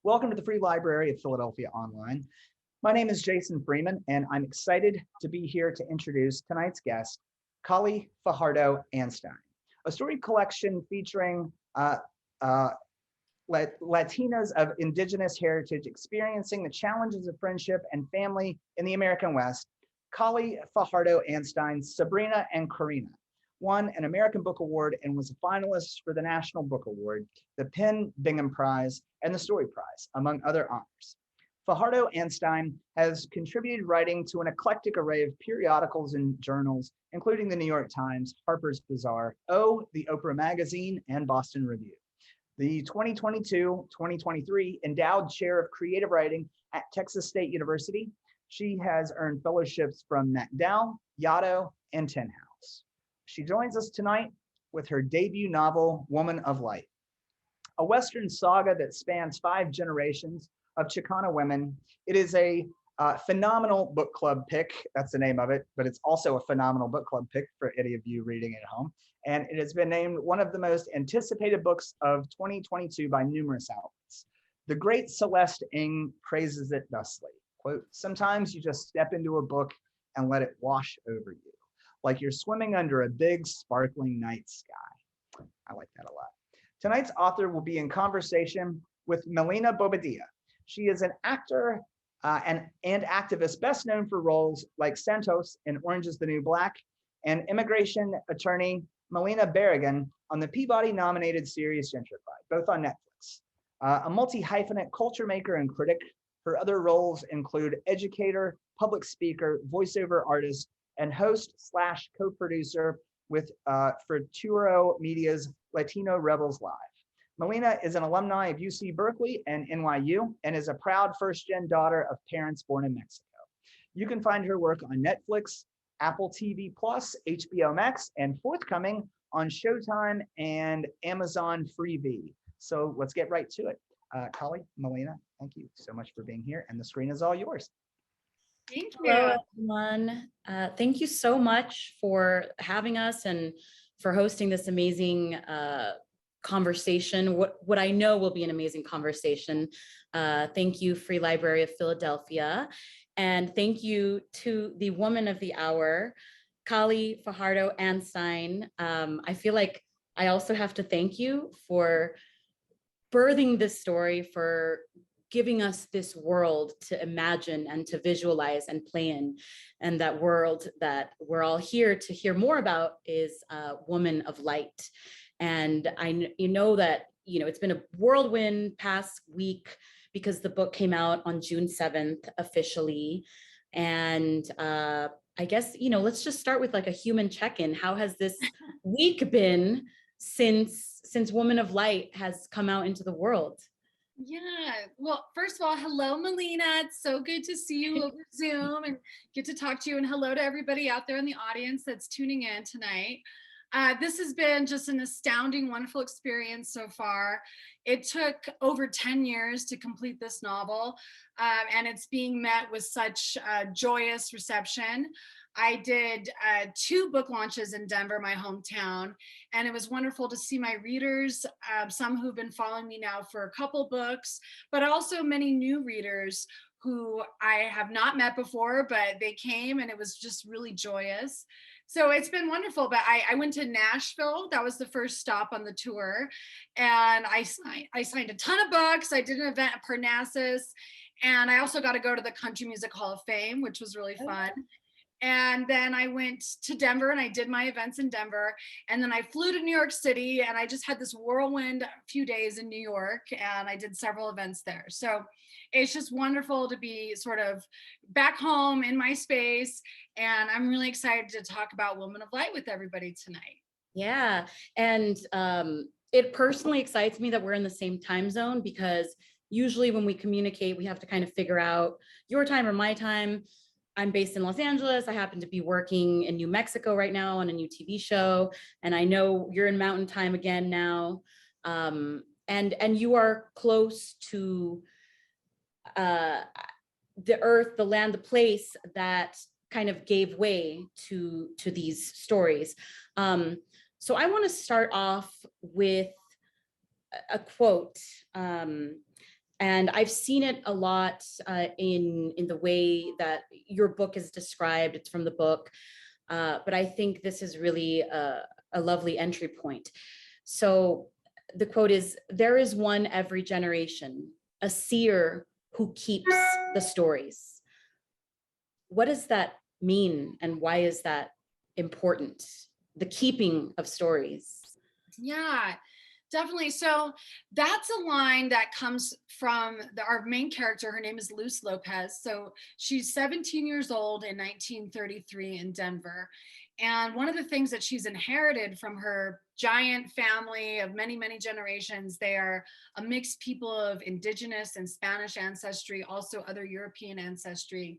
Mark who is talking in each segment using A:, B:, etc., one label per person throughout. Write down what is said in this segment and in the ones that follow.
A: Welcome to the Free Library of Philadelphia Online. My name is Jason Freeman, and I'm excited to be here to introduce tonight's guest, Kali Fajardo-Anstine, a story collection featuring Latinas of Indigenous heritage experiencing the challenges of friendship and family in the American West. Kali Fajardo-Anstine's Sabrina and Corina won an American Book Award and was a finalist for the National Book Award, the Bingham Prize, and the Story Prize, among other honors. Fajardo-Anstine has contributed writing to an eclectic array of periodicals and journals, including the New York Times, Harper's Bazaar, the Oprah Magazine, and Boston Review. The 2022-2023 Endowed Chair of Creative Writing at Texas State University. She has earned fellowships from MacDowell, Yaddo, and Tin House. She joins us tonight with her debut novel, Woman of Light, a Western saga that spans 5 generations of Chicana women. It is a phenomenal book club pick. That's the name of it, but it's also a phenomenal book club pick for any of you reading at home. And it has been named one of the most anticipated books of 2022 by numerous outlets. The great Celeste Ng praises it thusly, quote, "Sometimes you just step into a book and let it wash over you, like you're swimming under a big sparkling night sky." I like that a lot. Tonight's author will be in conversation with Melinna Bobadilla. She is an actor and activist best known for roles like Santos in Orange is the New Black and immigration attorney Melina Berrigan on the Peabody-nominated series Gentrified, both on Netflix. A multi-hyphenate culture maker and critic, her other roles include educator, public speaker, voiceover artist, and host/co-producer with Futuro Media's Latino Rebels Live. Melinna is an alumni of UC Berkeley and NYU and is a proud first-gen daughter of parents born in Mexico. You can find her work on Netflix, Apple TV+, HBO Max, and forthcoming on Showtime and Amazon Freevee. So let's get right to it. Kali, Melinna, thank you so much for being here, and the screen is all yours.
B: Thank you. Hello, everyone. Thank you so much for having us and for hosting this amazing conversation, what I know will be an amazing conversation. Thank you, Free Library of Philadelphia. And thank you to the woman of the hour, Kali Fajardo-Anstine. I feel like I also have to thank you for birthing this story, for giving us this world to imagine and to visualize and play in. And that world that we're all here to hear more about is Woman of Light. And you know that it's been a whirlwind past week because the book came out on June 7th officially. And I guess, let's just start with like a human check-in. How has this week been since Woman of Light has come out into the world?
C: Yeah, well, first of all, hello, Melinna. It's so good to see you over Zoom and get to talk to you. And hello to everybody out there in the audience that's tuning in tonight. This has been just an astounding, wonderful experience so far. It took over 10 years to complete this novel, and it's being met with such joyous reception. I did 2 book launches in Denver, my hometown, and it was wonderful to see my readers, some who've been following me now for a couple books, but also many new readers who I have not met before, but they came and it was just really joyous. So it's been wonderful, but I went to Nashville. That was the first stop on the tour. And I signed a ton of books. I did an event at Parnassus. And I also got to go to the Country Music Hall of Fame, which was really fun. And then I went to Denver and I did my events in Denver. And then I flew to New York City and I just had this whirlwind few days in New York and I did several events there. So it's just wonderful to be sort of back home in my space. And I'm really excited to talk about Woman of Light with everybody tonight.
B: Yeah. And it personally excites me that we're in the same time zone because usually when we communicate, we have to kind of figure out your time or my time. I'm based in Los Angeles. I happen to be working in New Mexico right now on a new TV show. And I know you're in Mountain Time again now. And you are close to the earth, the land, the place that kind of gave way to these stories. So I want to start off with a quote And I've seen it a lot in the way that your book is described. It's from the book, but I think this is really a lovely entry point. So the quote is, "There is one every generation, a seer who keeps the stories." What does that mean, and why is that important? The keeping of stories.
C: Yeah, definitely. So that's a line that comes from our main character. Her name is Luz Lopez. So she's 17 years old in 1933 in Denver. And one of the things that she's inherited from her giant family of many, many generations, they are a mixed people of indigenous and Spanish ancestry, also other European ancestry.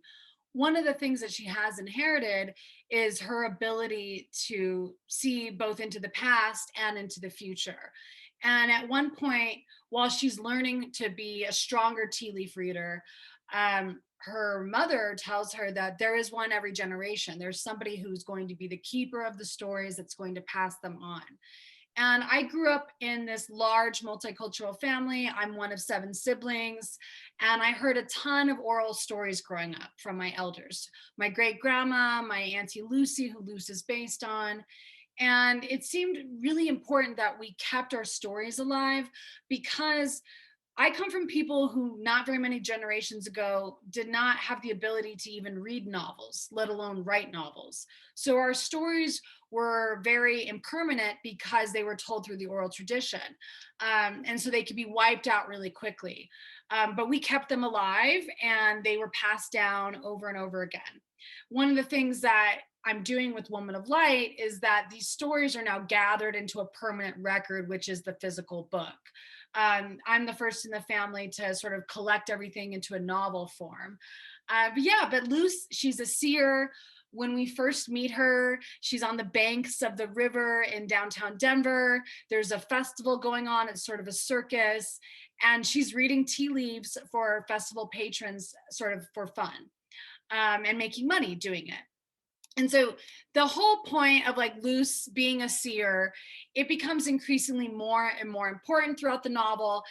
C: One of the things that she has inherited is her ability to see both into the past and into the future. And at one point, while she's learning to be a stronger tea leaf reader, her mother tells her that there is one every generation. There's somebody who's going to be the keeper of the stories that's going to pass them on. And I grew up in this large multicultural family. I'm one of 7 siblings. And I heard a ton of oral stories growing up from my elders, my great grandma, my Auntie Lucy, who Luce is based on. And it seemed really important that we kept our stories alive, because I come from people who not very many generations ago did not have the ability to even read novels, let alone write novels. So our stories were very impermanent because they were told through the oral tradition. And so they could be wiped out really quickly. But we kept them alive, and they were passed down over and over again. One of the things that I'm doing with Woman of Light is that these stories are now gathered into a permanent record, which is the physical book. I'm the first in the family to sort of collect everything into a novel form. But Luce, she's a seer. When we first meet her, she's on the banks of the river in downtown Denver. There's a festival going on. It's sort of a circus. And she's reading tea leaves for festival patrons, sort of for fun, and making money doing it. And so the whole point of like Luce being a seer, it becomes increasingly more and more important throughout the novel.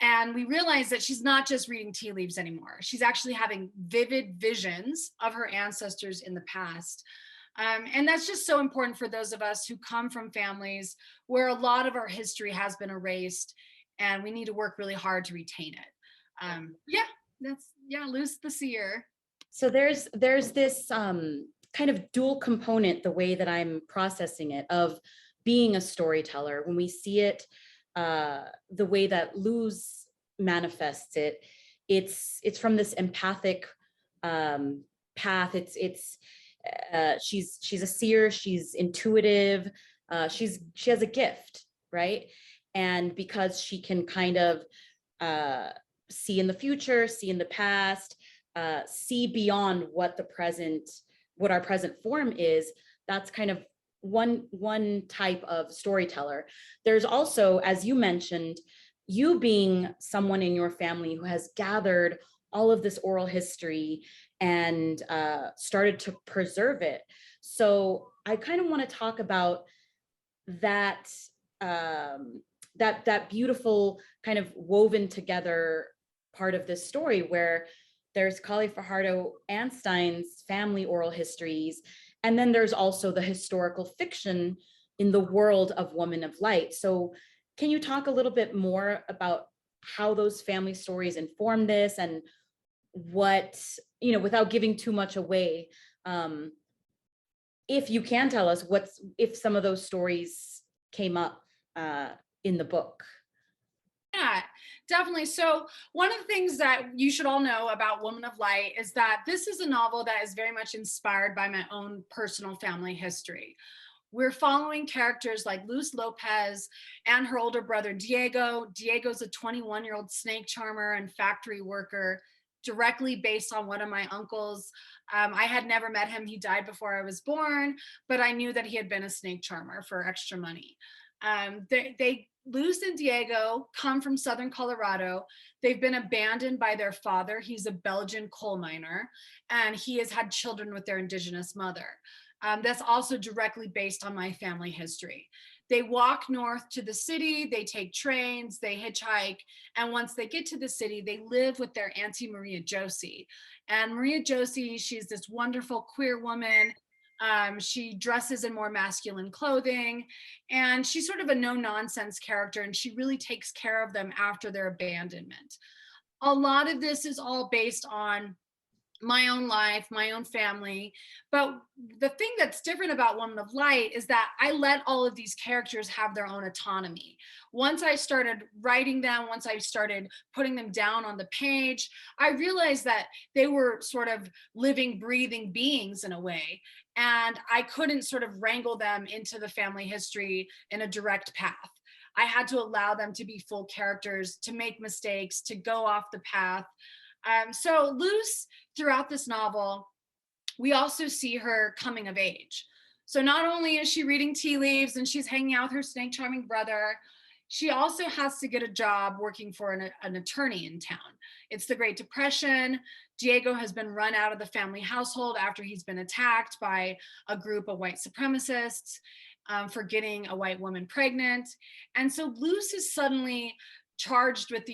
C: And we realize that she's not just reading tea leaves anymore. She's actually having vivid visions of her ancestors in the past. And that's just so important for those of us who come from families where a lot of our history has been erased, and we need to work really hard to retain it. Luce the seer.
B: So there's this kind of dual component, the way that I'm processing it, of being a storyteller. When we see it, the way that Luz manifests it, it's from this empathic path. She's a seer, she's intuitive, she has a gift, right? And because she can kind of see in the future, see in the past, see beyond what our present form is, that's kind of one type of storyteller. There's also, as you mentioned, you being someone in your family who has gathered all of this oral history and started to preserve it. So I kind of want to talk about that, that beautiful kind of woven together part of this story, where there's Fajardo-Anstine's family oral histories, and then there's also the historical fiction in the world of Woman of Light. So can you talk a little bit more about how those family stories inform this, and what, without giving too much away, if you can tell us if some of those stories came up in the book?
C: Yeah, definitely. So one of the things that you should all know about Woman of Light is that this is a novel that is very much inspired by my own personal family history. We're following characters like Luz Lopez and her older brother, Diego. Diego's a 21-year-old snake charmer and factory worker, directly based on one of my uncles. I had never met him. He died before I was born, but I knew that he had been a snake charmer for extra money. Luz and Diego come from Southern Colorado. They've been abandoned by their father. He's a Belgian coal miner, and he has had children with their indigenous mother. That's also directly based on my family history. They walk north to the city, they take trains, they hitchhike, and once they get to the city, they live with their Auntie Maria Josie. And Maria Josie, she's this wonderful queer woman. She dresses in more masculine clothing, and she's sort of a no-nonsense character, and she really takes care of them after their abandonment. A lot of this is all based on my own life, my own family. But the thing that's different about Woman of Light is that I let all of these characters have their own autonomy. Once I started writing them, once I started putting them down on the page, I realized that they were sort of living, breathing beings in a way. And I couldn't sort of wrangle them into the family history in a direct path. I had to allow them to be full characters, to make mistakes, to go off the path. So Luce, throughout this novel, we also see her coming of age. So not only is she reading tea leaves and she's hanging out with her snake charming brother, she also has to get a job working for an attorney in town. It's the Great Depression. Diego has been run out of the family household after he's been attacked by a group of white supremacists for getting a white woman pregnant. And so Luce is suddenly charged with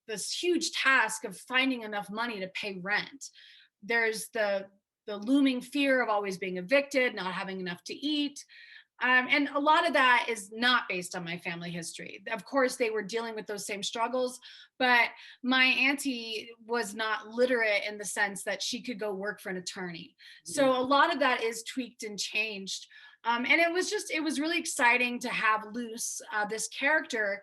C: this huge task of finding enough money to pay rent. There's the looming fear of always being evicted, not having enough to eat. And a lot of that is not based on my family history. Of course, they were dealing with those same struggles, but my auntie was not literate in the sense that she could go work for an attorney. So a lot of that is tweaked and changed. And it was really exciting to have Luce, this character,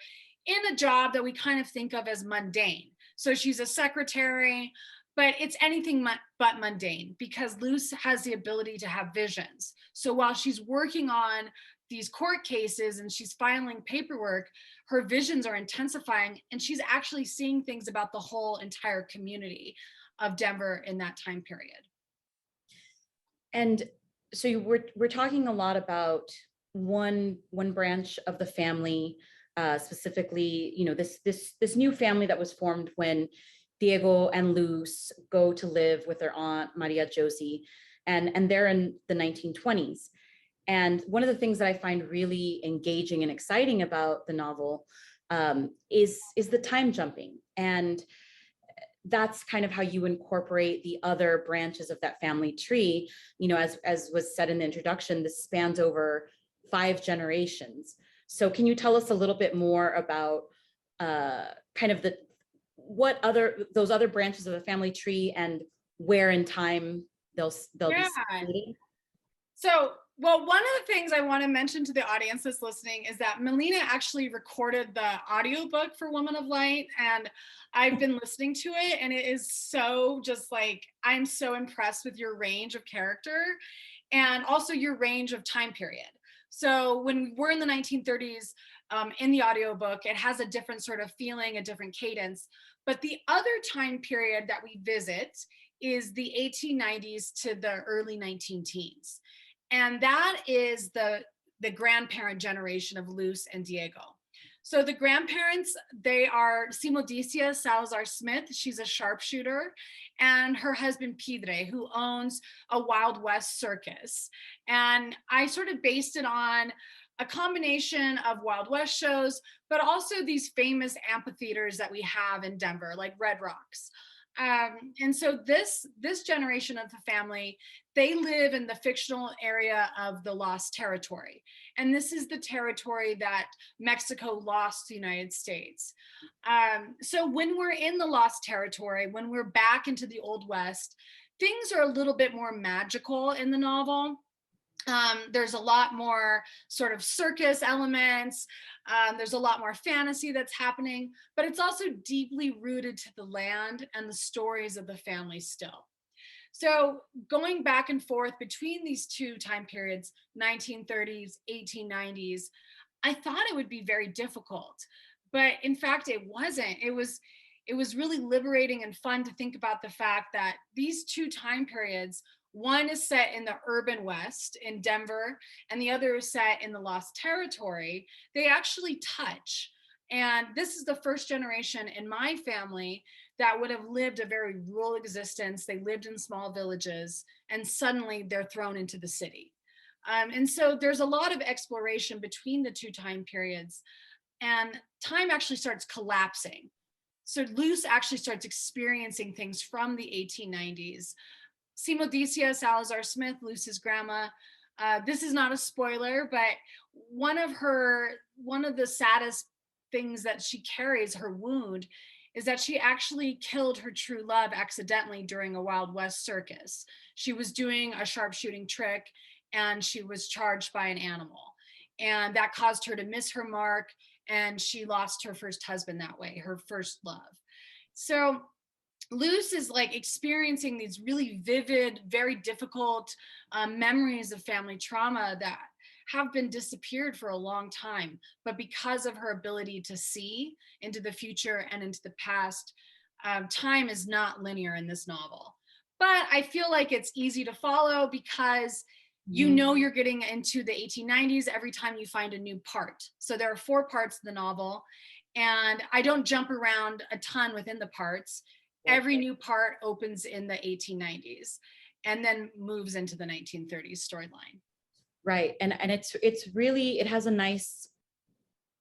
C: in a job that we kind of think of as mundane. So she's a secretary, but it's anything but mundane because Luce has the ability to have visions. So while she's working on these court cases and she's filing paperwork, her visions are intensifying and she's actually seeing things about the whole entire community of Denver in that time period.
B: And so we're talking a lot about one branch of the family, specifically, this new family that was formed when Diego and Luz go to live with their aunt Maria Josie, and they're in the 1920s. And one of the things that I find really engaging and exciting about the novel is the time jumping, and that's kind of how you incorporate the other branches of that family tree. As was said in the introduction, this spans over 5 generations. So can you tell us a little bit more about kind of those other branches of the family tree and where in time they'll be situated?
C: So, well, one of the things I want to mention to the audience that's listening is that Melinna actually recorded the audiobook for Woman of Light, and I've been listening to it, and it is so just like, I'm so impressed with your range of character and also your range of time period. So when we're in the 1930s, in the audiobook, it has a different sort of feeling, a different cadence. But the other time period that we visit is the 1890s to the early 19-teens. And that is the grandparent generation of Luz and Diego. So the grandparents, they are Simodicia Salazar Smith. She's a sharpshooter, and her husband Pidre, who owns a Wild West circus. And I sort of based it on a combination of Wild West shows, but also these famous amphitheaters that we have in Denver, like Red Rocks. And so this generation of the family, they live in the fictional area of the Lost Territory. And this is the territory that Mexico lost to the United States. So when we're in the Lost Territory, when we're back into the Old West, things are a little bit more magical in the novel. There's a lot more sort of circus elements. There's a lot more fantasy that's happening, but it's also deeply rooted to the land and the stories of the family still. So going back and forth between these two time periods, 1930s, 1890s, I thought it would be very difficult, but in fact, it wasn't. It was really liberating and fun to think about the fact that these two time periods, one is set in the urban West in Denver, and the other is set in the Lost Territory. They actually touch. And this is the first generation in my family that would have lived a very rural existence. They lived in small villages, and suddenly they're thrown into the city. And so there's a lot of exploration between the two time periods, and time actually starts collapsing. So Luz actually starts experiencing things from the 1890s. Simodicia Salazar Smith, Luz's grandma, this is not a spoiler, but one of the saddest things that she carries, her wound, is that she actually killed her true love accidentally during a Wild West circus. She was doing a sharpshooting trick and she was charged by an animal. And that caused her to miss her mark, and she lost her first husband that way, her first love. So Luz is like experiencing these really vivid, very difficult memories of family trauma that have been disappeared for a long time. But because of her ability to see into the future and into the past, time is not linear in this novel. But I feel like it's easy to follow because you know you're getting into the 1890s every time you find a new part. So there are 4 parts of the novel, and I don't jump around a ton within the parts. Every new part opens in the 1890s and then moves into the 1930s storyline.
B: Right. And it's really, it has a nice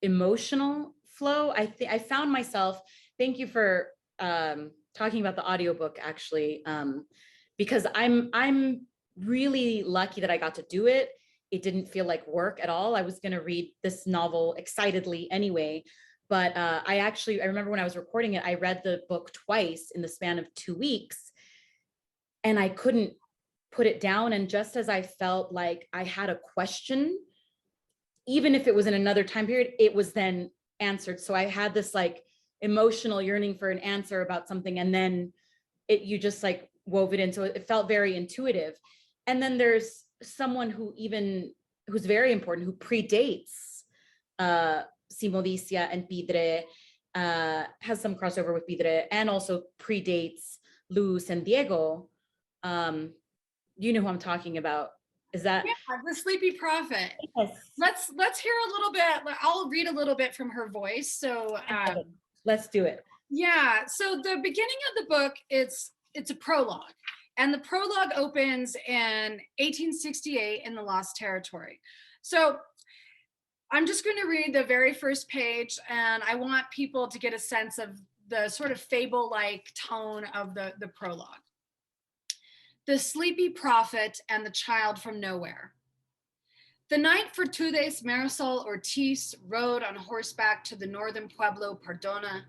B: emotional flow. I found myself, thank you for talking about the audiobook actually, because I'm really lucky that I got to do it. It didn't feel like work at all. I was going to read this novel excitedly anyway. But I remember when I was recording it, I read the book twice in the span of 2 weeks, and I couldn't put it down. And just as I felt like I had a question, even if it was in another time period, it was then answered. So I had this like emotional yearning for an answer about something, and then you just like wove it in. So it felt very intuitive. And then there's someone who's very important, who predates Simodicia and Pidre, has some crossover with Pidre, and also predates Luz and Diego. You know who I'm talking about. Is that?
C: Yeah, the Sleepy Prophet.
B: Yes.
C: Let's hear a little bit. I'll read a little bit from her voice. So
B: let's do it.
C: Yeah. So the beginning of the book, it's a prologue. And the prologue opens in 1868 in the Lost Territory. So I'm just going to read the very first page, and I want people to get a sense of the sort of fable-like tone of the prologue. The Sleepy Prophet and the Child from Nowhere. The night Fortudes Marisol Ortiz rode on horseback to the northern pueblo Pardona,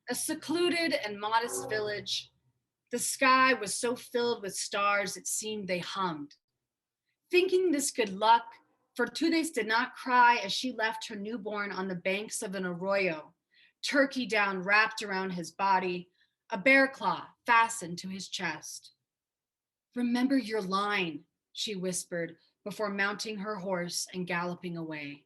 C: a secluded and modest village. The sky was so filled with stars it seemed they hummed. Thinking this good luck, Fortudes did not cry as she left her newborn on the banks of an arroyo, turkey down wrapped around his body, a bear claw fastened to his chest. Remember your line, she whispered before mounting her horse and galloping away.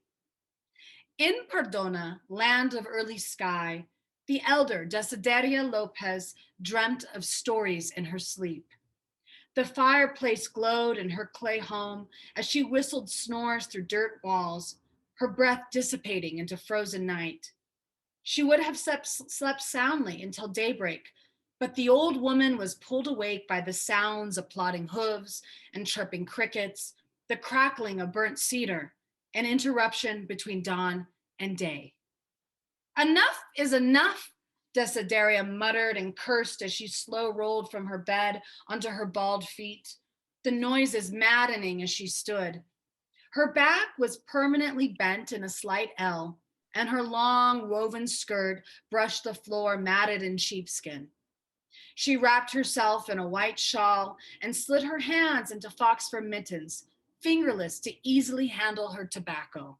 C: In Pardona, land of early sky, the elder Desideria Lopez dreamt of stories in her sleep. The fireplace glowed in her clay home as she whistled snores through dirt walls, her breath dissipating into frozen night. She would have slept soundly until daybreak, but the old woman was pulled awake by the sounds of plodding hooves and chirping crickets, the crackling of burnt cedar, an interruption between dawn and day. Enough is enough, Desideria muttered and cursed as she slow rolled from her bed onto her bald feet, the noises maddening as she stood. Her back was permanently bent in a slight L, and her long woven skirt brushed the floor matted in sheepskin. She wrapped herself in a white shawl and slid her hands into fox fur mittens, fingerless to easily handle her tobacco.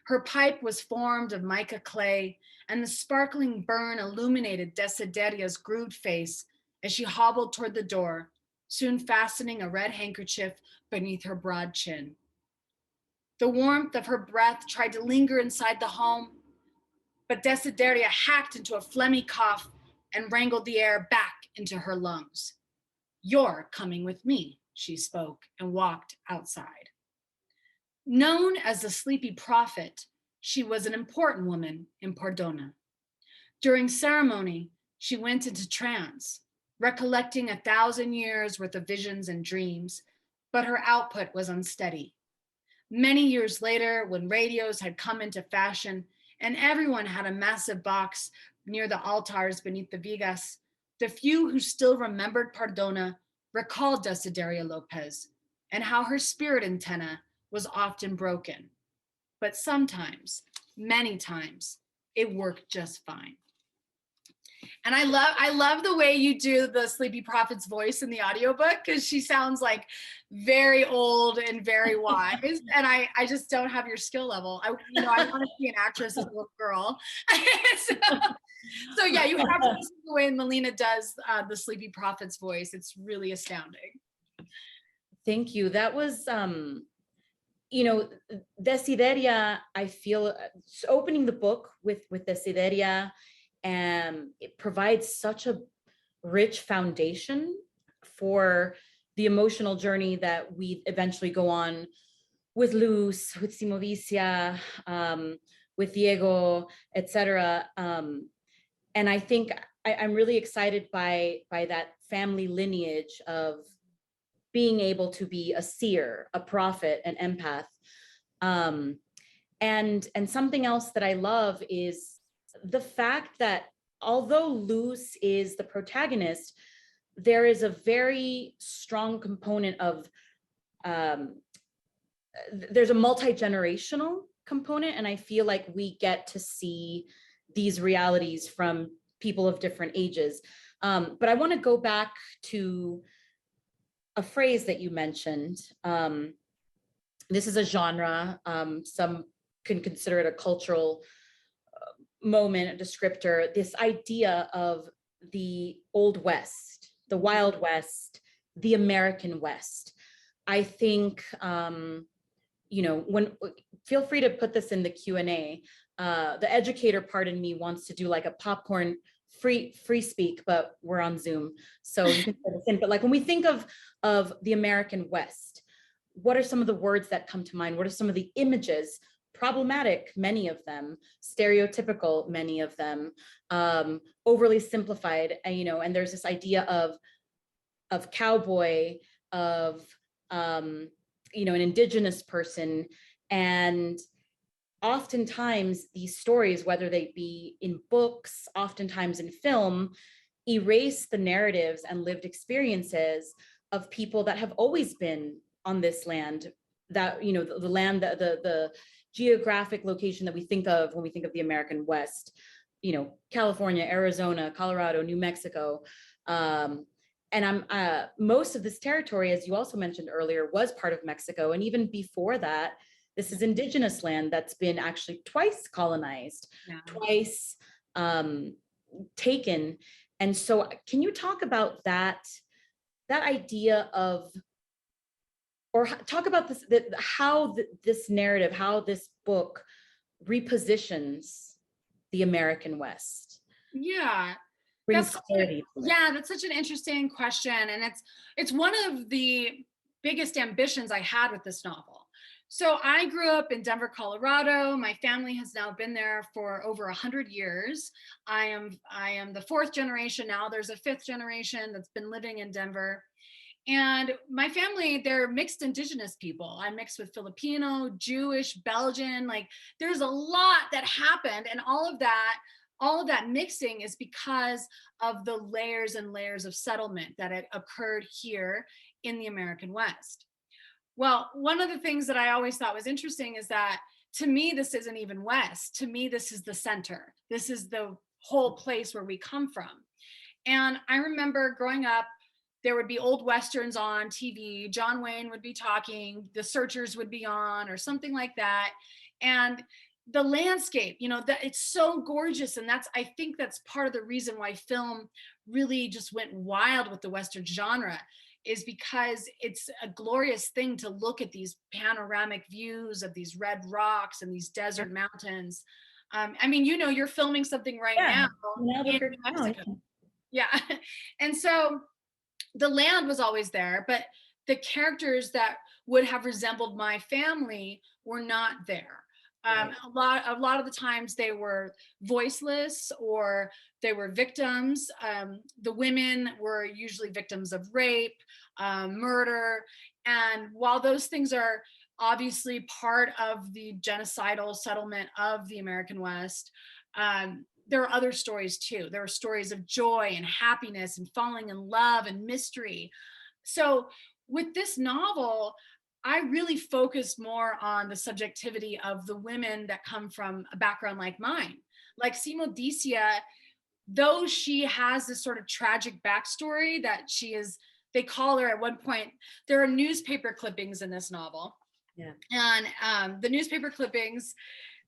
C: Her pipe was formed of mica clay, and the sparkling burn illuminated Desideria's grooved face as she hobbled toward the door, soon fastening a red handkerchief beneath her broad chin. The warmth of her breath tried to linger inside the home, but Desideria hacked into a phlegmy cough and wrangled the air back into her lungs. You're coming with me, she spoke, and walked outside. Known as the Sleepy Prophet, she was an important woman in Pardona. During ceremony, she went into trance, recollecting 1,000 years worth of visions and dreams, but her output was unsteady. Many years later, when radios had come into fashion and everyone had a massive box near the altars beneath the vigas, the few who still remembered Pardona recalled Desideria Lopez and how her spirit antenna was often broken. But sometimes, many times, it worked just fine. And I love the way you do the Sleepy Prophet's voice in the audiobook, because she sounds like very old and very wise. And I just don't have your skill level. I want to be an actress as a little girl. so yeah, you have to listen to the way Melinna does the Sleepy Prophet's voice. It's really astounding.
B: Thank you. That was, Desideria, I feel, opening the book with Desideria, and it provides such a rich foundation for the emotional journey that we eventually go on with Luz, with Simovicia, with Diego, etc. And I think I'm really excited by that family lineage of being able to be a seer, a prophet, an empath. And something else that I love is the fact that although Luz is the protagonist, there is a very strong component of, there's a multi-generational component, and I feel like we get to see these realities from people of different ages. But I want to go back to a phrase that you mentioned. This is a genre. Some can consider it a cultural moment, a descriptor, this idea of the Old West, the Wild West, the American West. I think, feel free to put this in the Q&A. The educator part in me wants to do like a popcorn free speak, but we're on Zoom, so you can put this in. But like when we think of the American West, what are some of the words that come to mind? What are some of the images? Problematic, many of them, stereotypical, many of them, overly simplified, and there's this idea of cowboy, of an indigenous person, and oftentimes these stories, whether they be in books, oftentimes in film, erase the narratives and lived experiences of people that have always been on this land, that the land, the geographic location that we think of when we think of the American West, California, Arizona, Colorado, New Mexico. And most of this territory, as you also mentioned earlier, was part of Mexico. And even before that, this is indigenous land that's been actually twice colonized, twice taken. And so can you talk about that idea of, or talk about this, how this narrative, how this book repositions the American West?
C: Yeah.
B: Brings clarity.
C: That's such an interesting question. And it's one of the biggest ambitions I had with this novel. So I grew up in Denver, Colorado. My family has now been there for over 100 years. I am the fourth generation now. There's a fifth generation that's been living in Denver. And my family, they're mixed indigenous people. I'm mixed with Filipino, Jewish, Belgian. Like there's a lot that happened, and all of that mixing is because of the layers and layers of settlement that had occurred here in the American West. Well, one of the things that I always thought was interesting is that, to me, this isn't even West. To me, this is the center. This is the whole place where we come from. And I remember growing up, there would be old Westerns on TV. John Wayne would be talking, The Searchers would be on, or something like that. And the landscape, that it's so gorgeous. And I think that's part of the reason why film really just went wild with the Western genre, is because it's a glorious thing to look at these panoramic views of these red rocks and these desert mountains. You're filming something right now in Mexico. Yeah. And so the land was always there, but the characters that would have resembled my family were not there. A lot of the times they were voiceless, or they were victims. The women were usually victims of rape, murder. And while those things are obviously part of the genocidal settlement of the American West. There are other stories too. There are stories of joy and happiness and falling in love and mystery. So with this novel, I really focused more on the subjectivity of the women that come from a background like mine. Like Simodicia, though she has this sort of tragic backstory that they call her at one point, there are newspaper clippings in this novel.
B: Yeah.
C: And the newspaper clippings,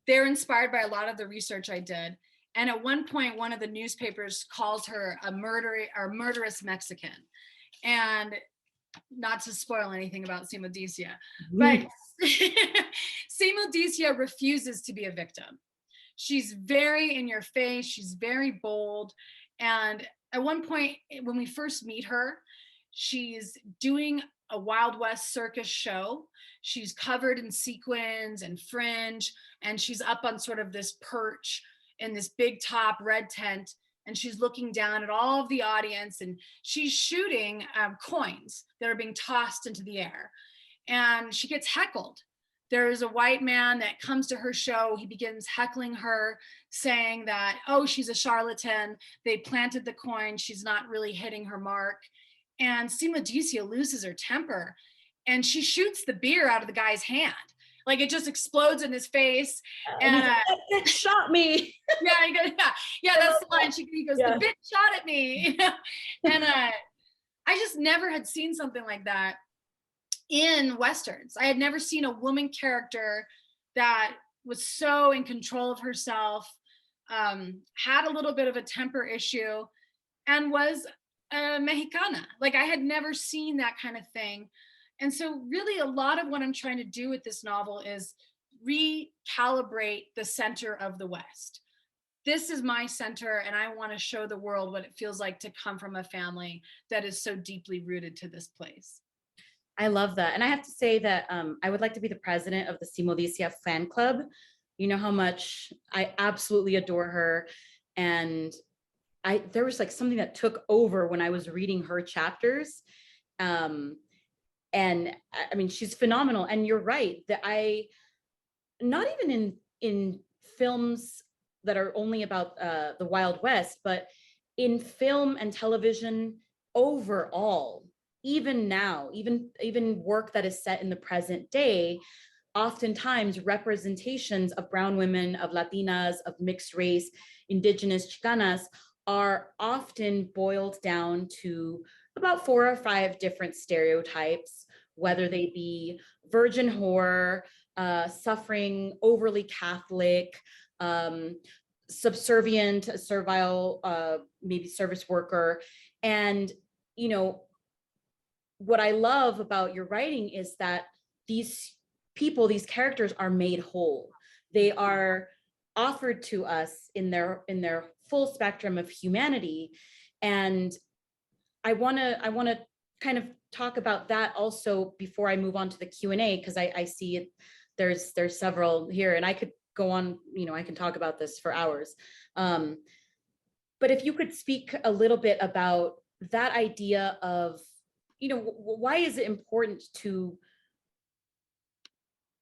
C: they're inspired by a lot of the research I did. And at one point, one of the newspapers calls her a murderous Mexican. And not to spoil anything about Simodicia, but Simodicia refuses to be a victim. She's very in your face. She's very bold. And at one point, when we first meet her, she's doing a Wild West circus show. She's covered in sequins and fringe, and she's up on sort of this perch in this big top red tent, and she's looking down at all of the audience, and she's shooting coins that are being tossed into the air. And she gets heckled. There's a white man that comes to her show. He begins heckling her, saying that, oh, she's a charlatan. They planted the coin. She's not really hitting her mark. And Simodicia loses her temper, and she shoots the beer out of the guy's hand. Like it just explodes in his face. And
B: that bitch shot me.
C: Yeah, he goes, yeah, that's the line. He goes, the bitch shot at me. And I just never had seen something like that in Westerns. I had never seen a woman character that was so in control of herself, had a little bit of a temper issue, and was a Mexicana. Like I had never seen that kind of thing. And so really a lot of what I'm trying to do with this novel is recalibrate the center of the West. This is my center, and I want to show the world what it feels like to come from a family that is so deeply rooted to this place.
B: I love that. And I have to say that I would like to be the president of the Simodicia fan club. You know how much I absolutely adore her. And there was like something that took over when I was reading her chapters. And I mean, she's phenomenal. And you're right that not even in films that are only about the Wild West, but in film and television overall, even now, even work that is set in the present day, oftentimes representations of brown women, of Latinas, of mixed race, indigenous, Chicanas are often boiled down to about 4 or 5 different stereotypes, whether they be virgin whore, suffering, overly Catholic, subservient, servile, maybe service worker. And, you know, what I love about your writing is that these people, these characters are made whole. They are offered to us in their full spectrum of humanity. And I want to kind of talk about that also before I move on to the Q&A, because I see it, there's several here, and I could go on, you know, I can talk about this for hours. But if you could speak a little bit about that idea of, you know, why is it important to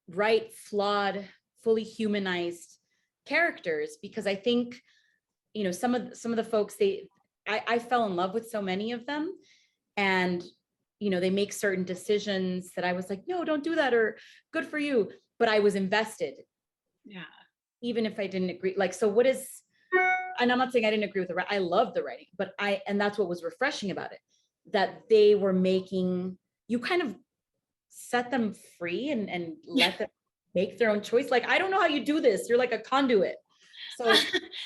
B: write flawed, fully humanized characters? Because I think, you know, some of the folks, I fell in love with so many of them, and, you know, they make certain decisions that I was like, no, don't do that, or good for you. But I was invested.
C: Yeah.
B: Even if I didn't agree. Like, so what is, and I'm not saying I didn't agree with I love the writing, but and that's what was refreshing about it, that they were making, you kind of set them free and let them make their own choice. Like, I don't know how you do this. You're like a conduit. So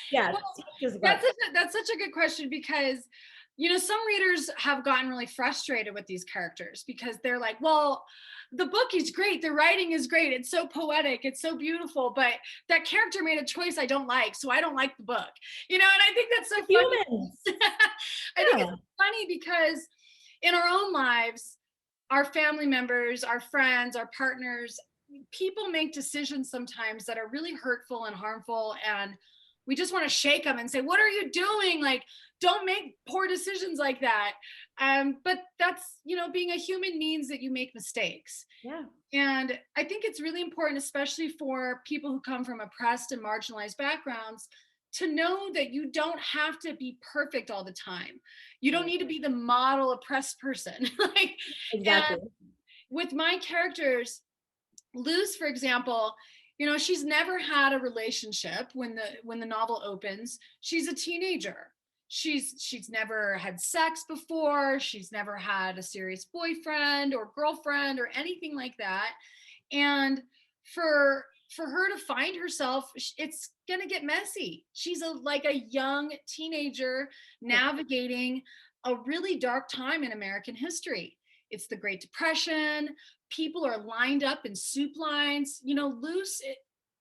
B: yeah.
C: Well, that's such a good question, because, you know, some readers have gotten really frustrated with these characters because they're like, well, the book is great, the writing is great, it's so poetic, it's so beautiful, but that character made a choice I don't like, so I don't like the book. You know, and I think that's so funny. I think it's funny because in our own lives, our family members, our friends, our partners, people make decisions sometimes that are really hurtful and harmful, and we just want to shake them and say, what are you doing? Like, don't make poor decisions like that. But that's, you know, being a human means that you make mistakes.
B: Yeah.
C: And I think it's really important, especially for people who come from oppressed and marginalized backgrounds, to know that you don't have to be perfect all the time. You don't need to be the model oppressed person. Like,
B: Exactly.
C: and with my characters, Luz, for example, you know, she's never had a relationship when the novel opens. She's a teenager. She's never had sex before. She's never had a serious boyfriend or girlfriend or anything like that. And for her to find herself, it's gonna get messy. She's like a young teenager navigating a really dark time in American history. It's the Great Depression. People are lined up in soup lines. You know, Luce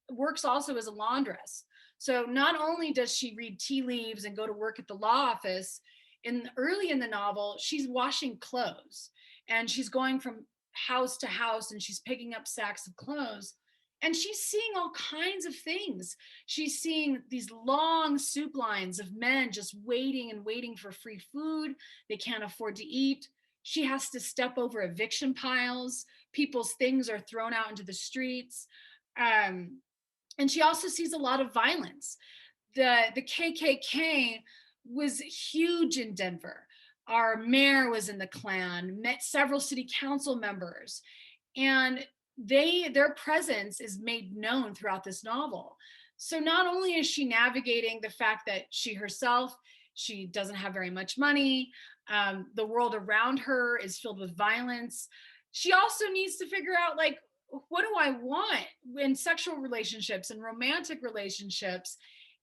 C: works also as a laundress. So not only does she read tea leaves and go to work at the law office, early in the novel, she's washing clothes and she's going from house to house and she's picking up sacks of clothes. And she's seeing all kinds of things. She's seeing these long soup lines of men just waiting and waiting for free food. They can't afford to eat. She has to step over eviction piles. People's things are thrown out into the streets. And she also sees a lot of violence. The KKK was huge in Denver. Our mayor was in the Klan, met several city council members, and their presence is made known throughout this novel. So not only is she navigating the fact that she doesn't have very much money, the world around her is filled with violence. She also needs to figure out, like, what do I want in sexual relationships and romantic relationships?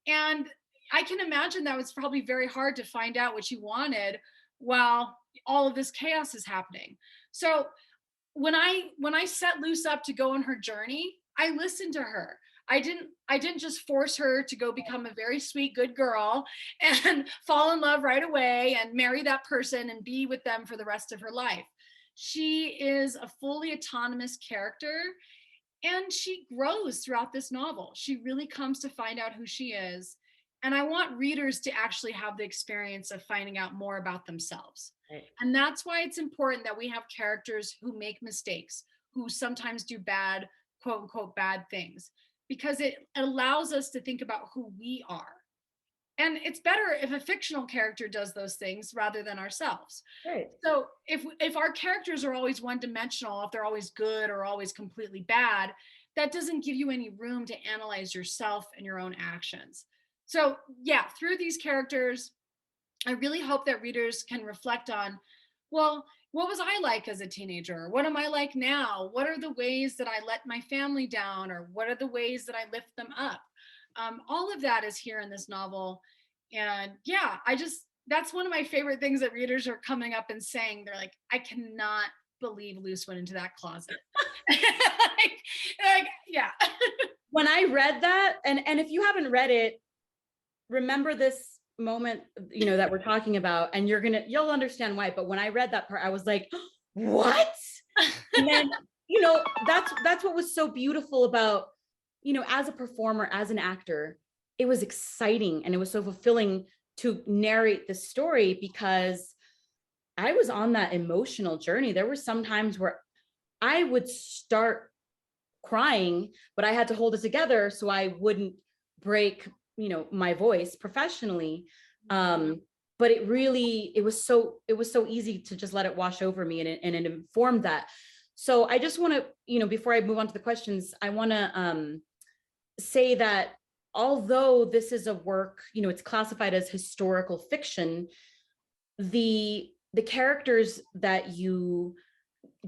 C: And I can imagine that was probably very hard to find out what she wanted while all of this chaos is happening. So when I set Luce up to go on her journey, I listened to her. I didn't just force her to go become a very sweet, good girl and fall in love right away and marry that person and be with them for the rest of her life. She is a fully autonomous character and she grows throughout this novel. She really comes to find out who she is. And I want readers to actually have the experience of finding out more about themselves. Right. And that's why it's important that we have characters who make mistakes, who sometimes do bad, quote unquote, bad things, because it allows us to think about who we are. And it's better if a fictional character does those things rather than ourselves. Right. So if our characters are always one-dimensional, if they're always good or always completely bad, that doesn't give you any room to analyze yourself and your own actions. So yeah, through these characters, I really hope that readers can reflect on, well, what was I like as a teenager? What am I like now? What are the ways that I let my family down? Or what are the ways that I lift them up? All of that is here in this novel. And yeah, that's one of my favorite things that readers are coming up and saying. They're like, I cannot believe Luce went into that closet. like, yeah.
B: When I read that, and if you haven't read it, remember this moment, you know, that we're talking about, and you'll understand why. But when I read that part, I was like, what? And then, you know, that's what was so beautiful about, you know, as a performer, as an actor, it was exciting and it was so fulfilling to narrate the story because I was on that emotional journey. There were some times where I would start crying, but I had to hold it together so I wouldn't break, you know, my voice professionally. But it was so easy to just let it wash over me, and it informed that. So I just want to, you know, before I move on to the questions, I want to say that although this is a work, you know, it's classified as historical fiction, the characters that you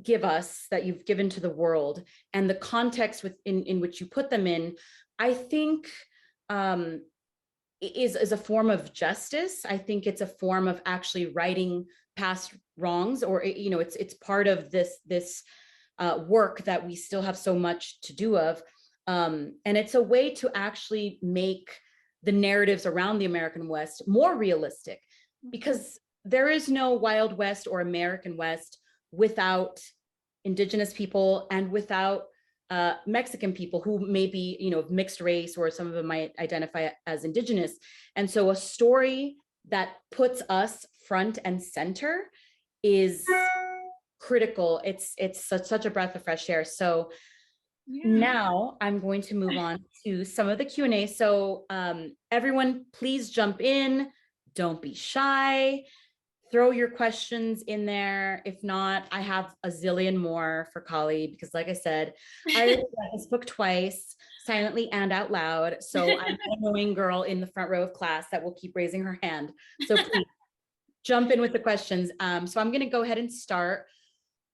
B: give us, that you've given to the world, and the context in which you put them in, I think is a form of justice. I think it's a form of actually righting past wrongs, or, you know, it's part of this work that we still have so much to do of. And it's a way to actually make the narratives around the American West more realistic, because there is no Wild West or American West without Indigenous people and without Mexican people who may be, you know, mixed race, or some of them might identify as indigenous. And so a story that puts us front and center is critical. It's such a breath of fresh air. So now I'm going to move on to some of the Q&A. So everyone, please jump in. Don't be shy. Throw your questions in there. If not, I have a zillion more for Kali, because like I said, I read this book twice, silently and out loud. So I'm the annoying girl in the front row of class that will keep raising her hand. So please jump in with the questions. So I'm going to go ahead and start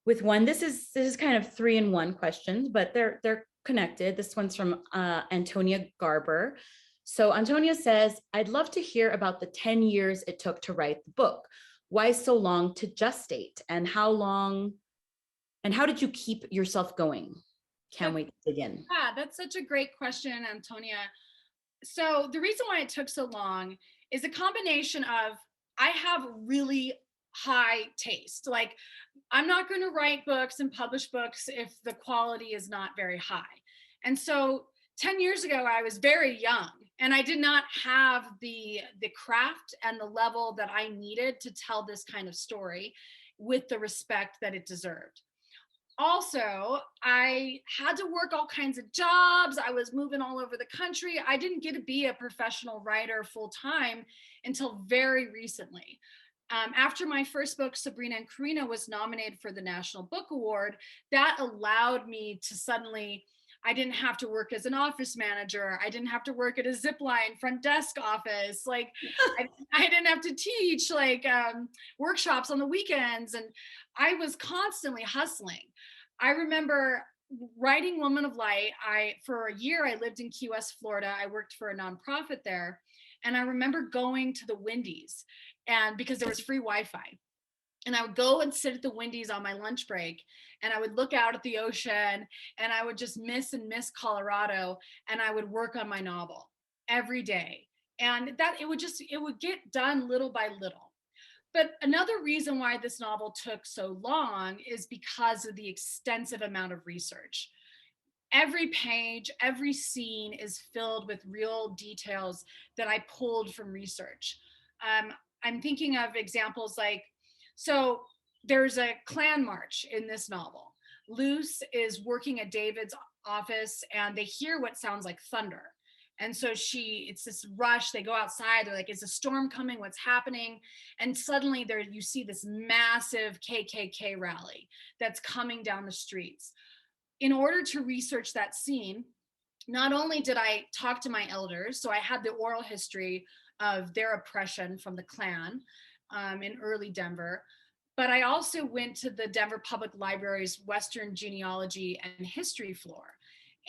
B: with one. This is kind of 3-in-1 questions, but they're connected. This one's from Antonia Garber. So Antonia says, I'd love to hear about the 10 years it took to write the book. Why so long to gestate, and how did you keep yourself going? Can't wait to dig in.
C: Yeah, that's such a great question, Antonia. So the reason why it took so long is a combination of, I have really high taste. Like, I'm not going to write books and publish books if the quality is not very high. And so 10 years ago, I was very young and I did not have the craft and the level that I needed to tell this kind of story with the respect that it deserved. Also, I had to work all kinds of jobs. I was moving all over the country. I didn't get to be a professional writer full time until very recently. After my first book, Sabrina and Corina, was nominated for the National Book Award, that allowed me to suddenly, I didn't have to work as an office manager. I didn't have to work at a Zipline front desk office. Like, I didn't have to teach workshops on the weekends. And I was constantly hustling. I remember writing Woman of Light. For a year, I lived in Key West, Florida. I worked for a nonprofit there. And I remember going to the Wendy's, and because there was free Wi-Fi. And I would go and sit at the Wendy's on my lunch break, and I would look out at the ocean, and I would just miss Colorado, and I would work on my novel every day. And that it would get done little by little. But another reason why this novel took so long is because of the extensive amount of research. Every page, every scene is filled with real details that I pulled from research. I'm thinking of examples like, so there's a Klan march in this novel. Luce is working at David's office and they hear what sounds like thunder. And so it's this rush, they go outside, they're like, is a storm coming? What's happening? And suddenly you see this massive KKK rally that's coming down the streets. In order to research that scene, not only did I talk to my elders, so I had the oral history of their oppression from the Klan in early Denver, but I also went to the Denver Public Library's Western Genealogy and History floor.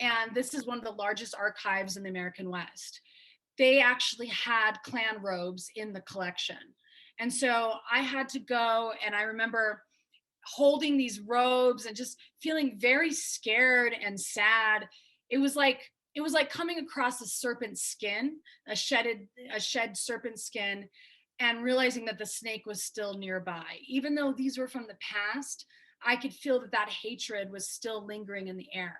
C: And this is one of the largest archives in the American West. They actually had Klan robes in the collection. And so I had to go, and I remember holding these robes and just feeling very scared and sad. It was like coming across a serpent's skin, a shed serpent skin, and realizing that the snake was still nearby. Even though these were from the past, I could feel that hatred was still lingering in the air.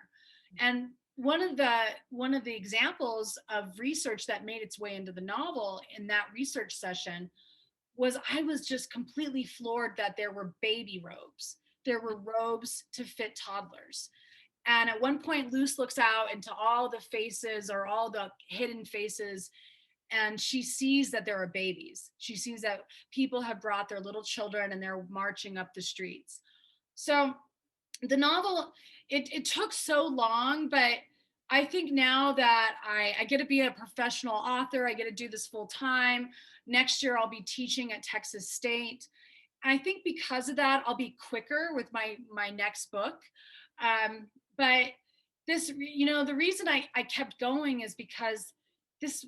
C: And one of the examples of research that made its way into the novel in that research session was I was just completely floored that there were baby robes. There were robes to fit toddlers. And at one point, Luce looks out into all the faces, or all the hidden faces, and she sees that there are babies. She sees that people have brought their little children and they're marching up the streets. So the novel, it took so long, but I think now that I get to be a professional author, I get to do this full time. Next year, I'll be teaching at Texas State. I think because of that, I'll be quicker with my next book. But this, the reason I kept going is because this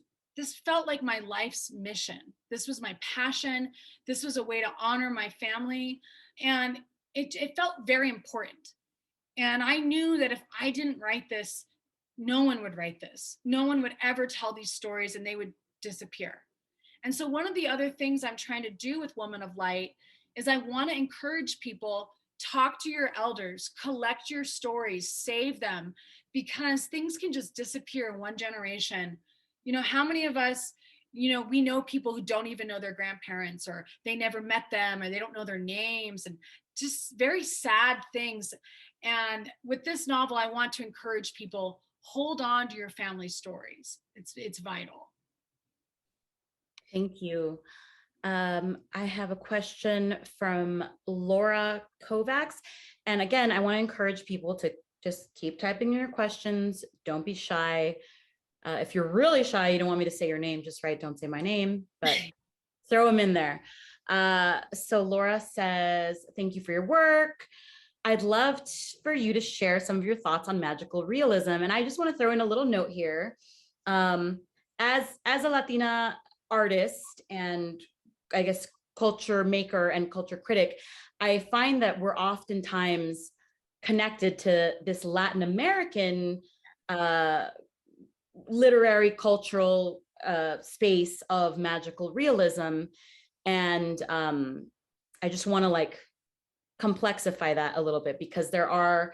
C: felt like my life's mission. This was my passion. This was a way to honor my family. And it felt very important. And I knew that if I didn't write this, no one would write this. No one would ever tell these stories, and they would disappear. And so one of the other things I'm trying to do with Woman of Light is I want to encourage people talk to your elders, collect your stories, save them, because things can just disappear in one generation. You know, how many of us, you know, we know people who don't even know their grandparents, or they never met them, or they don't know their names, and just very sad things. And with this novel, I want to encourage people, hold on to your family stories. It's vital.
B: Thank you. I have a question from Laura Kovacs. And again, I want to encourage people to just keep typing in your questions. Don't be shy. If you're really shy, you don't want me to say your name, just write, don't say my name, but throw them in there. So Laura says, thank you for your work. I'd love for you to share some of your thoughts on magical realism. And I just want to throw in a little note here. As a Latina artist and I guess culture maker and culture critic, I find that we're oftentimes connected to this Latin American literary cultural space of magical realism. And I just want to like complexify that a little bit, because there are,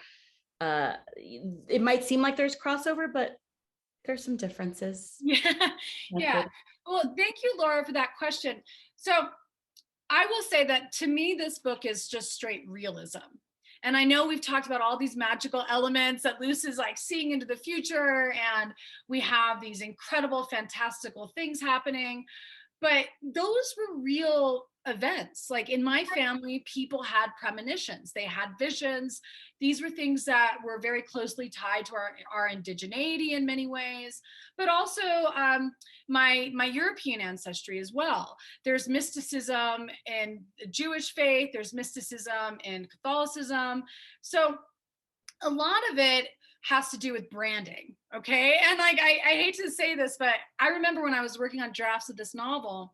B: it might seem like there's crossover, but there's some differences.
C: Yeah. Well, thank you, Laura, for that question. So I will say that to me, this book is just straight realism. And I know we've talked about all these magical elements that Luce is like seeing into the future, and we have these incredible, fantastical things happening, but those were real events. Like in my family, people had premonitions, they had visions. These were things that were very closely tied to our indigeneity in many ways, but also my European ancestry as well. There's mysticism in the Jewish faith, there's mysticism in Catholicism. So a lot of it has to do with branding, okay? And like, I hate to say this, but I remember when I was working on drafts of this novel,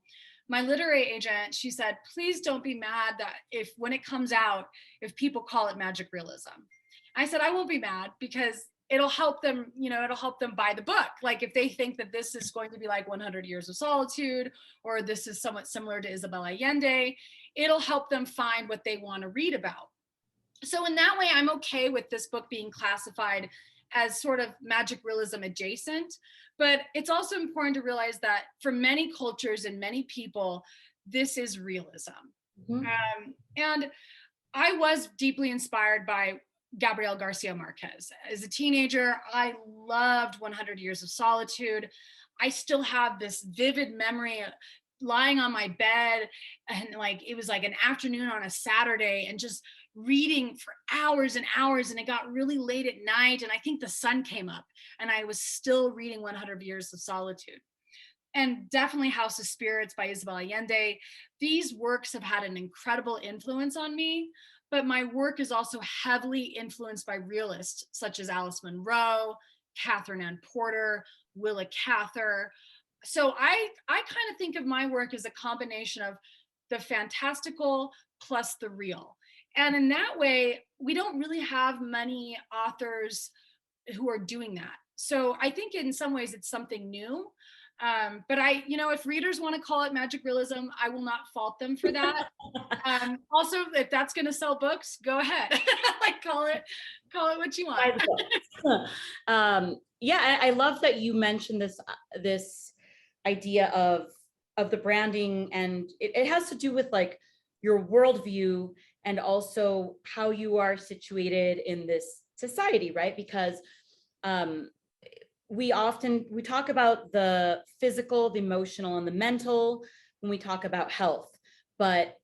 C: my literary agent, she said, please don't be mad that if when it comes out, if people call it magic realism. I said, I won't be mad, because it'll help them, you know, it'll help them buy the book. Like if they think that this is going to be like 100 Years of Solitude, or this is somewhat similar to Isabel Allende, it'll help them find what they want to read about. So in that way, I'm okay with this book being classified as sort of magic realism adjacent, but it's also important to realize that for many cultures and many people, this is realism. Mm-hmm. And I was deeply inspired by Gabriel Garcia Marquez. As a teenager, I loved 100 Years of Solitude. I still have this vivid memory of lying on my bed, and like it was like an afternoon on a Saturday, and just reading for hours and hours, and it got really late at night, and I think the sun came up and I was still reading 100 Years of Solitude. And definitely House of Spirits by Isabel Allende. These works have had an incredible influence on me, but my work is also heavily influenced by realists such as Alice Munro, Catherine Ann Porter, Willa Cather. So I kind of think of my work as a combination of the fantastical plus the real. And in that way, we don't really have many authors who are doing that. So I think in some ways it's something new. But if readers want to call it magic realism, I will not fault them for that. Also, if that's going to sell books, go ahead. Like call it what you want.
B: Yeah, I love that you mentioned this idea of the branding, and it has to do with like your worldview and also how you are situated in this society, right? Because we talk about the physical, the emotional, and the mental when we talk about health, but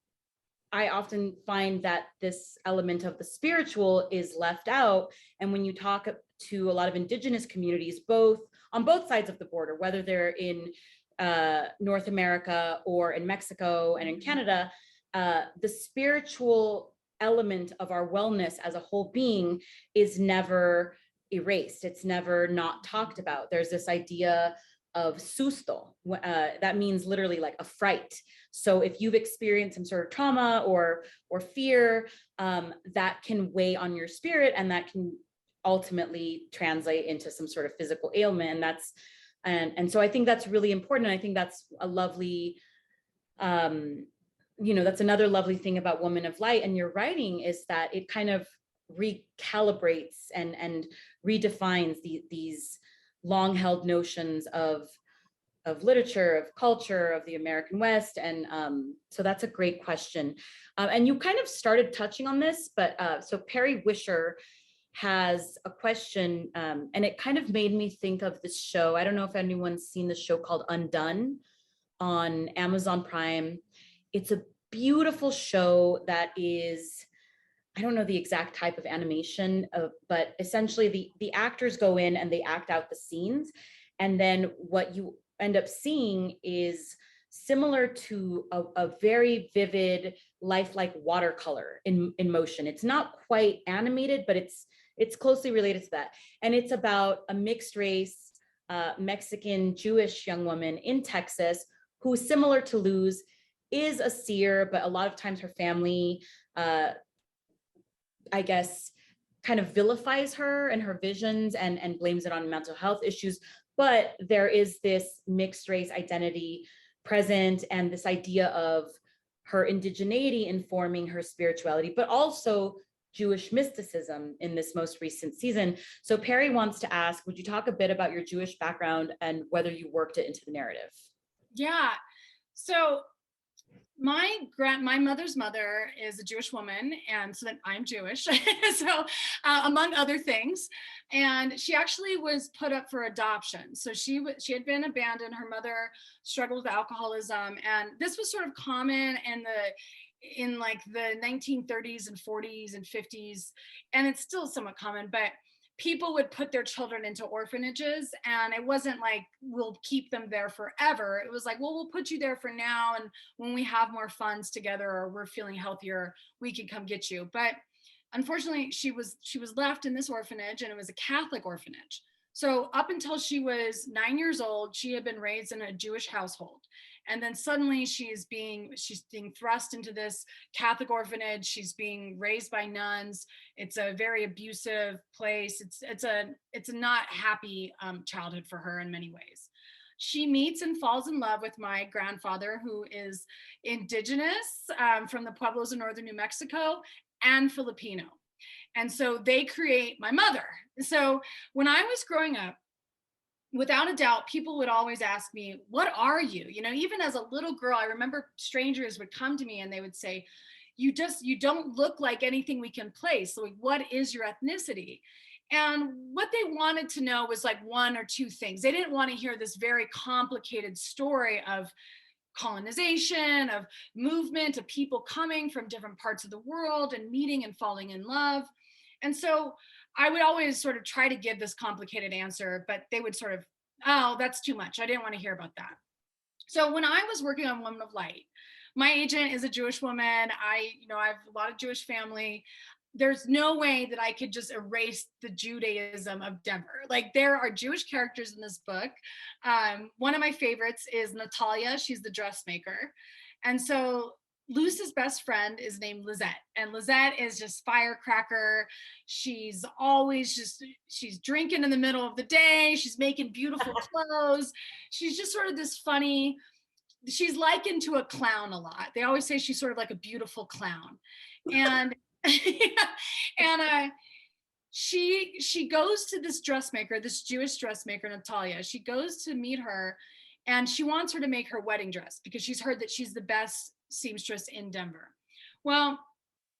B: I often find that this element of the spiritual is left out. And when you talk to a lot of indigenous communities, on both sides of the border, whether they're in North America or in Mexico and in Canada, the spiritual element of our wellness as a whole being is never erased. It's never not talked about. There's this idea of susto, that means literally like a fright. So if you've experienced some sort of trauma or fear, that can weigh on your spirit, and that can ultimately translate into some sort of physical ailment. And so I think that's really important. And I think that's a lovely that's another lovely thing about Woman of Light and your writing, is that it kind of recalibrates and redefines these long held notions of literature, of culture, of the American West. And so that's a great question. And you kind of started touching on this, but so Perry Wisher has a question, and it kind of made me think of this show. I don't know if anyone's seen the show called Undone on Amazon Prime. It's a beautiful show that is, I don't know the exact type of animation, but essentially the actors go in and they act out the scenes. And then what you end up seeing is similar to a very vivid, lifelike watercolor in motion. It's not quite animated, but it's closely related to that. And it's about a mixed race, Mexican Jewish young woman in Texas who, similar to Luz, is a seer, but a lot of times her family, I guess, kind of vilifies her and her visions and blames it on mental health issues. But there is this mixed race identity present, and this idea of her indigeneity informing her spirituality, but also Jewish mysticism in this most recent season. So Perry wants to ask, would you talk a bit about your Jewish background and whether you worked it into the narrative?
C: Yeah. So my mother's mother is a Jewish woman, and so that I'm Jewish, so among other things. And she actually was put up for adoption. So she had been abandoned. Her mother struggled with alcoholism, and this was sort of common in like the 1930s and 40s and 50s, and it's still somewhat common, but people would put their children into orphanages, and it wasn't like, we'll keep them there forever. It was like, well, we'll put you there for now, and when we have more funds together or we're feeling healthier, we can come get you. But unfortunately, she was left in this orphanage, and it was a Catholic orphanage. So up until she was 9 years old, she had been raised in a Jewish household. And then suddenly she's being thrust into this Catholic orphanage. She's being raised by nuns. It's a very abusive place. It's a not happy childhood for her in many ways. She meets and falls in love with my grandfather, who is indigenous from the pueblos in northern New Mexico and Filipino. And so they create my mother. So when I was growing up, without a doubt, people would always ask me, what are you? Even as a little girl, I remember strangers would come to me and they would say, you don't look like anything we can place. So what is your ethnicity? And what they wanted to know was like one or two things. They didn't want to hear this very complicated story of colonization, of movement, of people coming from different parts of the world and meeting and falling in love. And so I would always sort of try to give this complicated answer, but they would sort of, oh, that's too much. I didn't want to hear about that. So when I was working on Woman of Light, my agent is a Jewish woman. I have a lot of Jewish family. There's no way that I could just erase the Judaism of Denver. Like, there are Jewish characters in this book. One of my favorites is Natalia. She's the dressmaker. And so Luz's best friend is named Lizette, and Lizette is just firecracker. She's always she's drinking in the middle of the day. She's making beautiful clothes. She's just sort of this funny, she's likened to a clown a lot. They always say she's sort of like a beautiful clown. And she goes to this dressmaker, this Jewish dressmaker, Natalia. She goes to meet her, and she wants her to make her wedding dress because she's heard that she's the best seamstress in Denver. Well,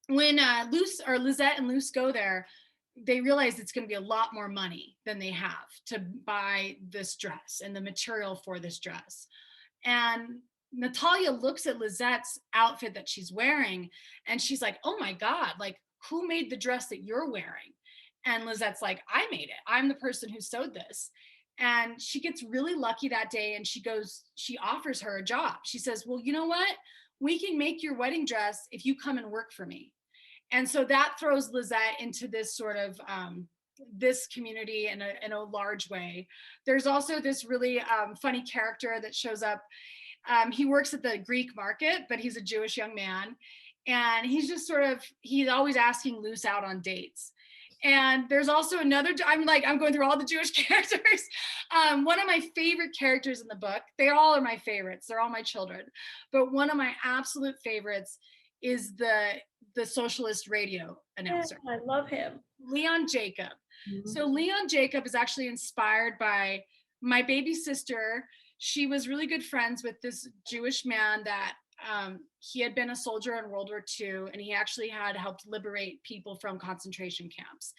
C: when Lizette and Luz go there, they realize it's going to be a lot more money than they have to buy this dress and the material for this dress. And Natalia looks at Lizette's outfit that she's wearing, and she's like, oh my God, like, who made the dress that you're wearing? And Lizette's like, I made it. I'm the person who sewed this. And she gets really lucky that day, and she offers her a job. She says, well, you know what? We can make your wedding dress if you come and work for me. And so that throws Lizette into this sort of this community in a large way. There's also this really funny character that shows up. He works at the Greek market, but he's a Jewish young man. And he's just he's always asking Luz out on dates. And there's also another, I'm going through all the Jewish characters. One of my favorite characters in the book, they all are my favorites. They're all my children. But one of my absolute favorites is the socialist radio announcer.
B: Yeah, I love him.
C: Leon Jacob.
B: Mhm.
C: So Leon Jacob is actually inspired by my baby sister. She was really good friends with this Jewish man that he had been a soldier in World War II, and he actually had helped liberate people from concentration camps.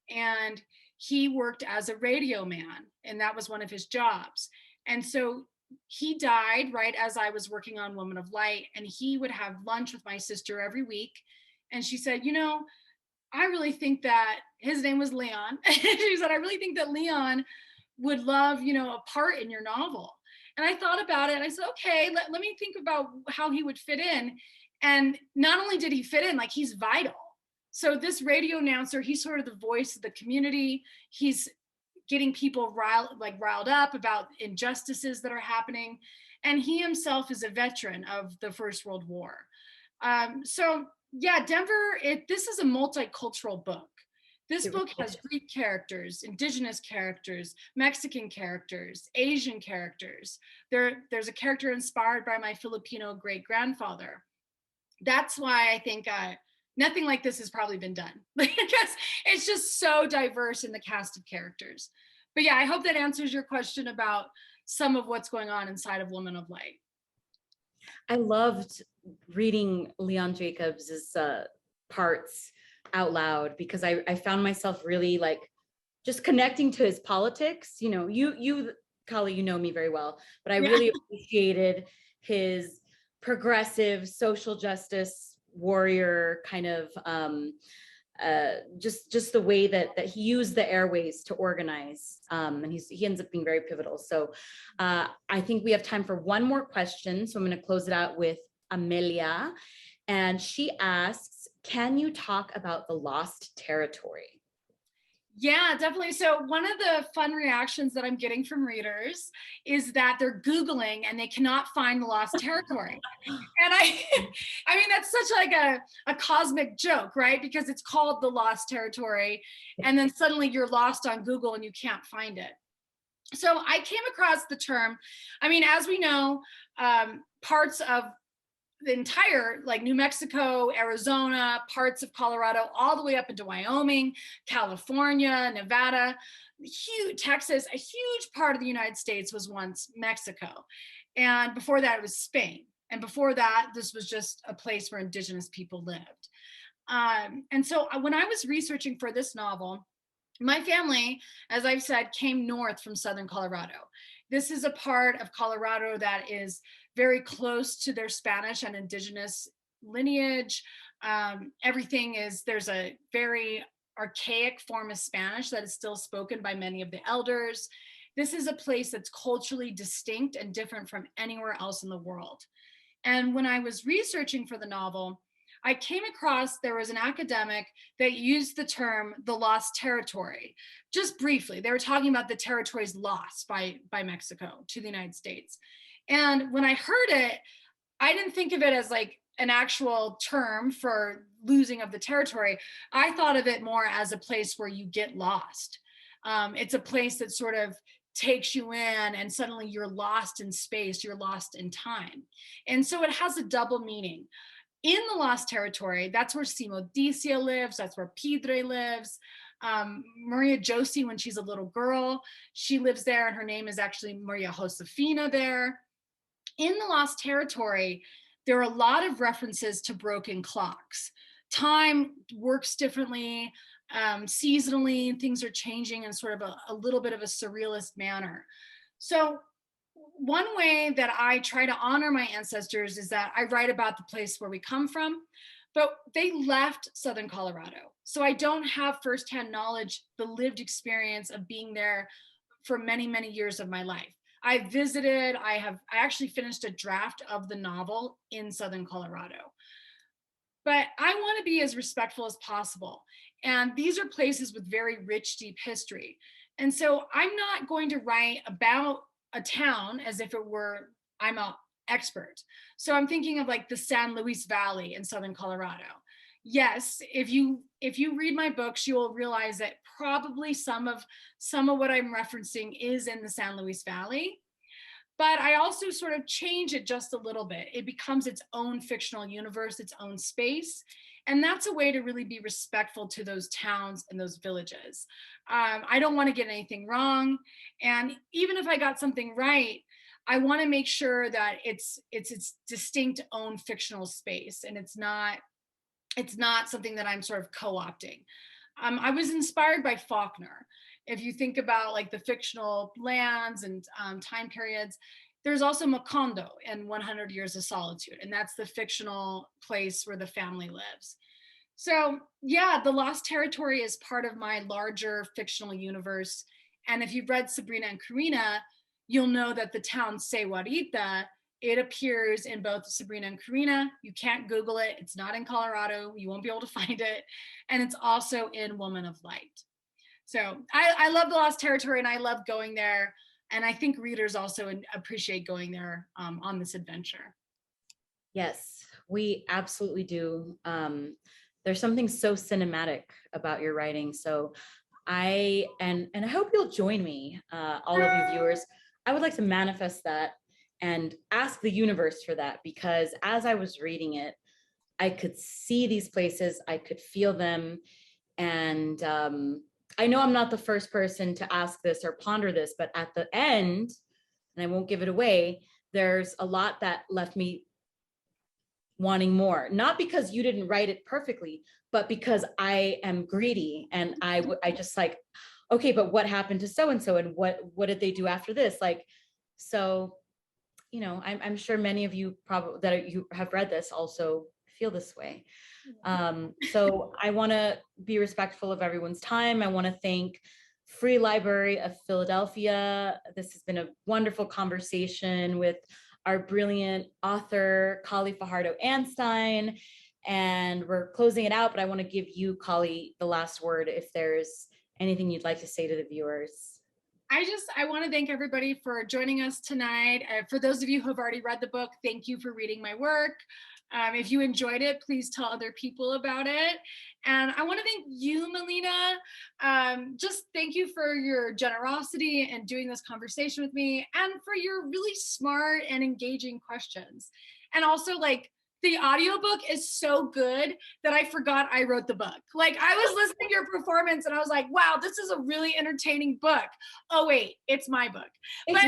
C: And he worked as a radio man, and that was one of his jobs. And so he died right as I was working on Woman of Light, and he would have lunch with my sister every week. And she said, I really think that his name was Leon. She said, I really think that Leon would love, a part in your novel. And I thought about it and I said, okay, let me think about how he would fit in. And not only did he fit in, like, he's vital. So this radio announcer, he's sort of the voice of the community. He's getting people riled up about injustices that are happening. And he himself is a veteran of the First World War. So yeah, Denver, this is a multicultural book. This book has Greek characters, indigenous characters, Mexican characters, Asian characters. There's a character inspired by my Filipino great-grandfather. That's why I think nothing like this has probably been done, because it's just so diverse in the cast of characters. But yeah, I hope that answers your question about some of what's going on inside of Woman of Light.
B: I loved reading Leon Jacobs's parts out loud, because I found myself really like just connecting to his politics. You Kali, you know me very well, but I really appreciated his progressive social justice warrior kind of just the way that he used the airways to organize, and he ends up being very pivotal. So I think we have time for one more question, so I'm going to close it out with Amelia, and she asks, can you talk about the lost territory?
C: Yeah, definitely. So one of the fun reactions that I'm getting from readers is that they're Googling and they cannot find the lost territory. And I mean, that's such like a cosmic joke, right? Because it's called the lost territory, and then suddenly you're lost on Google and you can't find it. So I came across the term, I mean, as we know, parts of the entire, like, New Mexico, Arizona, parts of Colorado, all the way up into Wyoming, California, Nevada, Texas, a huge part of the United States was once Mexico. And before that, it was Spain. And before that, this was just a place where indigenous people lived. And so when I was researching for this novel, my family, as I've said, came north from Southern Colorado. This is a part of Colorado that is very close to their Spanish and indigenous lineage. There's a very archaic form of Spanish that is still spoken by many of the elders. This is a place that's culturally distinct and different from anywhere else in the world. And when I was researching for the novel, I came across, there was an academic that used the term the lost territory, just briefly. They were talking about the territories lost by Mexico to the United States. And when I heard it, I didn't think of it as like an actual term for losing of the territory. I thought of it more as a place where you get lost. It's a place that sort of takes you in and suddenly you're lost in space, you're lost in time. And so it has a double meaning. In the lost territory, that's where Simodicia lives, that's where Pidre lives. Maria Josie, when she's a little girl, she lives there, and her name is actually Maria Josefina there. In the lost territory, there are a lot of references to broken clocks. Time works differently, seasonally, things are changing in sort of a little bit of a surrealist manner. So one way that I try to honor my ancestors is that I write about the place where we come from, but they left Southern Colorado. So I don't have firsthand knowledge, the lived experience of being there for many, many years of my life. I visited, I actually finished a draft of the novel in Southern Colorado. But I want to be as respectful as possible. And these are places with very rich, deep history. And so I'm not going to write about a town as if it were, I'm an expert. So I'm thinking of like the San Luis Valley in Southern Colorado. yes, if you read my books, you will realize that probably some of what I'm referencing is in the San Luis Valley. But I also sort of change it just a little bit. It becomes its own fictional universe, its own space. And that's a way to really be respectful to those towns and those villages. I don't want to get anything wrong. And even if I got something right, I want to make sure that it's its distinct own fictional space, and it's not something that I'm sort of co-opting. I was inspired by Faulkner. If you think about like the fictional lands and time periods, there's also Macondo in 100 Years of Solitude, and that's the fictional place where the family lives. So yeah, the Lost Territory is part of my larger fictional universe. And if you've read Sabrina and Corina, you'll know that the town Sewarita, it appears in both Sabrina and Corina. You can't Google it. It's not in Colorado. You won't be able to find it. And it's also in Woman of Light. So I love the Lost Territory, and I love going there. And I think readers also appreciate going there on this adventure.
B: Yes, we absolutely do. There's something so cinematic about your writing. So I hope you'll join me, all of you viewers. I would like to manifest that and ask the universe for that, because as I was reading it, I could see these places, I could feel them. And I know I'm not the first person to ask this or ponder this, but at the end, and I won't give it away, there's a lot that left me wanting more, not because you didn't write it perfectly, but because I am greedy, and I just like, okay, but what happened to so-and-so, and what did they do after this? Like, so, you know, I'm sure many of you probably that you have read this also feel this way. So I want to be respectful of everyone's time. I want to thank Free Library of Philadelphia. This has been a wonderful conversation with our brilliant author, Kali Fajardo-Anstine. And we're closing it out, but I want to give you, Kali, the last word if there's anything you'd like to say to the viewers.
C: I want to thank everybody for joining us tonight. For those of you who have already read the book, thank you for reading my work. If you enjoyed it, please tell other people about it. And I want to thank you, Melinna. Just thank you for your generosity and doing this conversation with me, and for your really smart and engaging questions. And also, like, the audiobook is so good that I forgot I wrote the book. Like, I was listening to your performance and I was like, wow, this is a really entertaining book. Oh wait, it's my book. But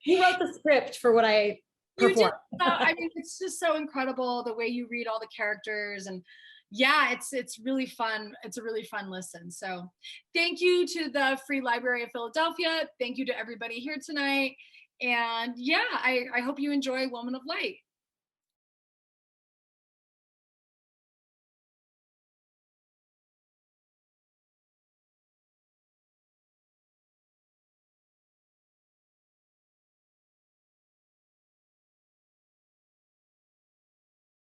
B: you wrote the script for what I performed.
C: I mean, it's just so incredible the way you read all the characters, and yeah, it's really fun. It's a really fun listen. So thank you to the Free Library of Philadelphia. Thank you to everybody here tonight. And yeah, I hope you enjoy Woman of Light.